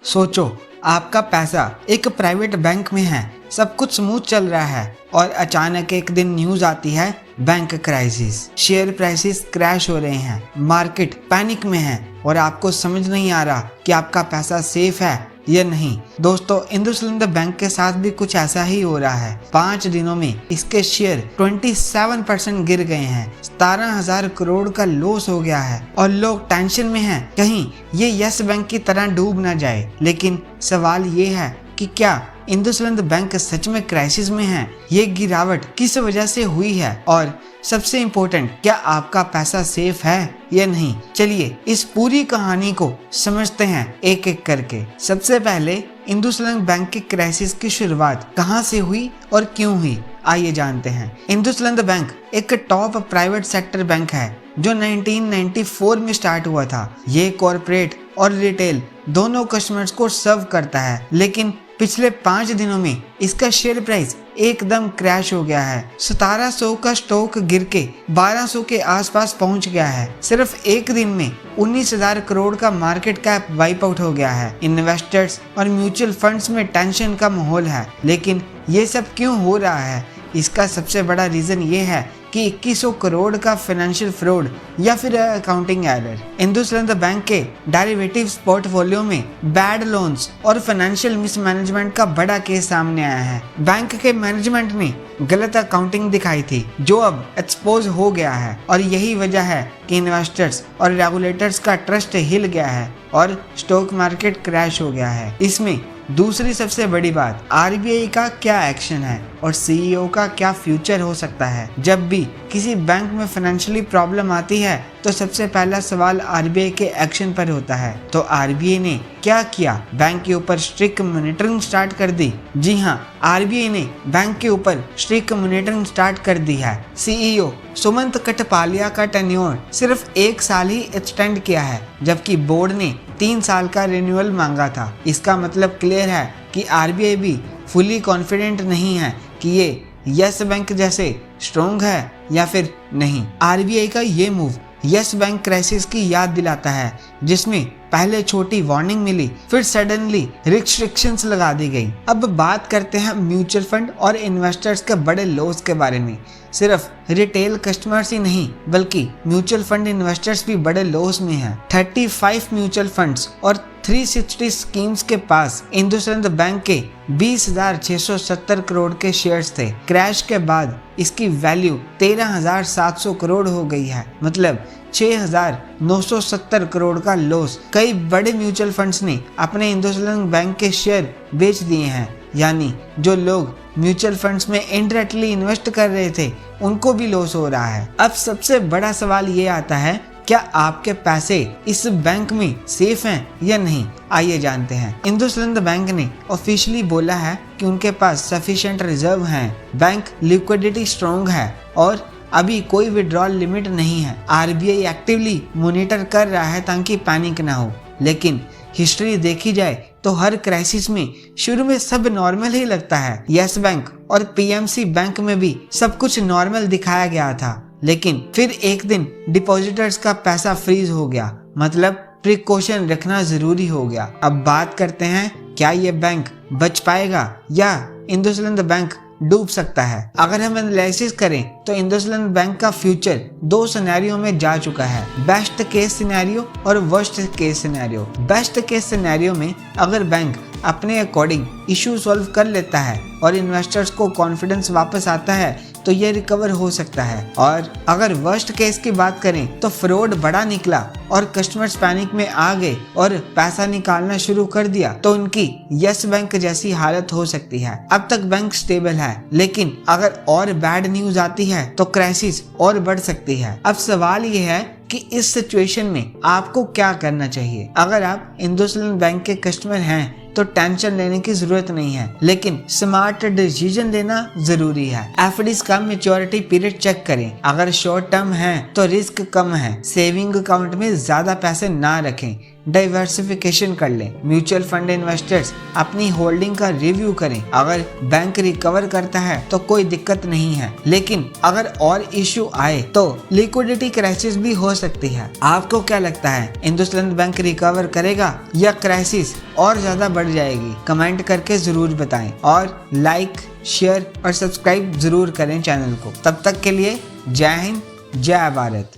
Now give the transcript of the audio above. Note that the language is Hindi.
सोचो, आपका पैसा एक प्राइवेट बैंक में है, सब कुछ स्मूथ चल रहा है और अचानक एक दिन न्यूज आती है bank crisis. Share prices crash हो रहे हैं, मार्केट पैनिक में है और आपको समझ नहीं आ रहा कि आपका पैसा सेफ है या नहीं। दोस्तों, इंडसइंड बैंक के साथ भी कुछ ऐसा ही हो रहा है। 5 दिनों में इसके शेयर 27% गिर गए हैं, 17,000 करोड़ का लॉस हो गया है और लोग टेंशन में हैं कहीं ये यस बैंक की तरह डूब ना जाए। लेकिन सवाल ये है कि क्या इंडसइंड बैंक सच में क्राइसिस में है? ये गिरावट किस वजह से हुई है और सबसे इम्पोर्टेंट, क्या आपका पैसा सेफ है या नहीं? चलिए इस पूरी कहानी को समझते हैं एक एक करके। सबसे पहले इंडसइंड बैंक की क्राइसिस की शुरुआत कहां से हुई और क्यों हुई, आइए जानते हैं। इंडसइंड बैंक एक टॉप प्राइवेट सेक्टर बैंक है जो 1994 में स्टार्ट हुआ था। ये कॉर्पोरेट और रिटेल दोनों कस्टमर्स को सर्व करता है, लेकिन पिछले 5 दिनों में इसका शेयर प्राइस एकदम क्रैश हो गया है। 1700 का स्टॉक गिर के 1200 के आसपास पहुंच गया है। सिर्फ एक दिन में 19,000 करोड़ का मार्केट कैप वाइप आउट हो गया है। इन्वेस्टर्स और म्यूचुअल फंड्स में टेंशन का माहौल है। लेकिन ये सब क्यों हो रहा है? इसका सबसे बड़ा रीजन ये है कि 2100 करोड़ का फाइनेंशियल फ्रॉड या फिर अकाउंटिंग एरर। इंडसइंड बैंक के डेरिवेटिव्स पोर्टफोलियो में बैड लोन्स और फाइनेंशियल मिसमैनेजमेंट का बड़ा केस सामने आया है। बैंक के मैनेजमेंट ने गलत अकाउंटिंग दिखाई थी जो अब एक्सपोज हो गया है और यही वजह है कि इन्वेस्टर्स और रेगुलेटर्स का ट्रस्ट हिल गया है और स्टॉक मार्केट क्रैश हो गया है। इसमें दूसरी सबसे बड़ी बात, आरबीआई का क्या एक्शन है और सीईओ का क्या फ्यूचर हो सकता है। जब भी किसी बैंक में फाइनेंशियली प्रॉब्लम आती है तो सबसे पहला सवाल आरबीआई के एक्शन पर होता है। तो आरबीआई ने क्या किया? बैंक के ऊपर स्ट्रिक्ट मॉनिटरिंग स्टार्ट कर दी। जी हाँ, आरबीआई ने बैंक के ऊपर स्ट्रिक्ट मॉनिटरिंग स्टार्ट कर दी है। सीईओ सुमंत कठपालिया का टेन्योर सिर्फ 1 साल ही एक्सटेंड किया है, जबकि बोर्ड ने 3 साल का रिन्यूअल मांगा था। इसका मतलब क्लियर है कि आरबीआई भी फुली कॉन्फिडेंट नहीं है कि ये यस बैंक जैसे स्ट्रॉन्ग है या फिर नहीं। आरबीआई का ये मूव यस बैंक क्राइसिस की याद दिलाता है, जिसमें पहले छोटी वार्निंग मिली, फिर सडनली रिस्ट्रिक्शंस लगा दी गई। अब बात करते हैं म्यूचुअल फंड और इन्वेस्टर्स के बड़े लॉस के बारे में। सिर्फ रिटेल कस्टमर्स ही नहीं बल्कि म्यूचुअल फंड इन्वेस्टर्स भी बड़े लॉस में हैं। 35 म्यूचुअल फंड्स और 360 स्कीम्स के पास इंडसइंड बैंक के 20,670 करोड़ के शेयर्स थे। क्रैश के बाद इसकी वैल्यू 13,700 करोड़ हो गई है, मतलब 6,970 करोड़ का लॉस। कई बड़े म्यूचुअल फंड्स ने अपने इंडसइंड बैंक के शेयर बेच दिए हैं, यानी जो लोग म्यूचुअल फंड्स में इनडायरेक्टली इन्वेस्ट कर रहे थे उनको भी लॉस हो रहा है। अब सबसे बड़ा सवाल ये आता है, क्या आपके पैसे इस बैंक में सेफ हैं या नहीं? आइए जानते हैं। इंडसइंड बैंक ने ऑफिशियली बोला है कि उनके पास सफिशिएंट रिजर्व हैं, बैंक लिक्विडिटी स्ट्रॉन्ग है और अभी कोई विड्रॉल लिमिट नहीं है। आरबीआई एक्टिवली मॉनिटर कर रहा है ताकि पैनिक ना हो। लेकिन हिस्ट्री देखी जाए तो हर क्राइसिस में शुरू में सब नॉर्मल ही लगता है। यस बैंक और पीएमसी बैंक में भी सब कुछ नॉर्मल दिखाया गया था, लेकिन फिर एक दिन डिपॉजिटर्स का पैसा फ्रीज हो गया, मतलब प्रिकॉशन रखना जरूरी हो गया। अब बात करते हैं, क्या ये बैंक बच पाएगा या इंडसइंड बैंक डूब सकता है? अगर हम एनालिसिस करें तो इंडसइंड बैंक का फ्यूचर 2 सिनेरियो में जा चुका है, बेस्ट केस सिनेरियो और worst case scenario. Best case scenario में अगर बैंक अपने अकॉर्डिंग इशू सॉल्व कर लेता है और इन्वेस्टर्स को कॉन्फिडेंस वापस आता है तो ये रिकवर हो सकता है। और अगर वर्स्ट केस की बात करें तो फ्रॉड बड़ा निकला और कस्टमर्स पैनिक में आ गए और पैसा निकालना शुरू कर दिया तो उनकी यस बैंक जैसी हालत हो सकती है। अब तक बैंक स्टेबल है, लेकिन अगर और बैड न्यूज आती है तो क्राइसिस और बढ़ सकती है। अब सवाल ये है कि इस सिचुएशन में आपको क्या करना चाहिए। अगर आप इंडसइंड बैंक के कस्टमर हैं तो टेंशन लेने की जरूरत नहीं है, लेकिन स्मार्ट डिसीजन लेना जरूरी है। एफडीज का मैच्योरिटी पीरियड चेक करें। अगर शॉर्ट टर्म है तो रिस्क कम है। सेविंग अकाउंट में ज्यादा पैसे ना रखें। डाइवर्सिफिकेशन कर लें। म्यूचुअल फंड इन्वेस्टर्स अपनी होल्डिंग का रिव्यू करें। अगर बैंक रिकवर करता है तो कोई दिक्कत नहीं है, लेकिन अगर और इश्यू आए तो लिक्विडिटी क्राइसिस भी हो सकती है। आपको क्या लगता है, इंडसइंड बैंक रिकवर करेगा या क्राइसिस और ज्यादा बढ़ जाएगी? कमेंट करके जरूर बताएं और लाइक, शेयर और सब्सक्राइब जरूर करें चैनल को। तब तक के लिए जय हिंद, जय भारत।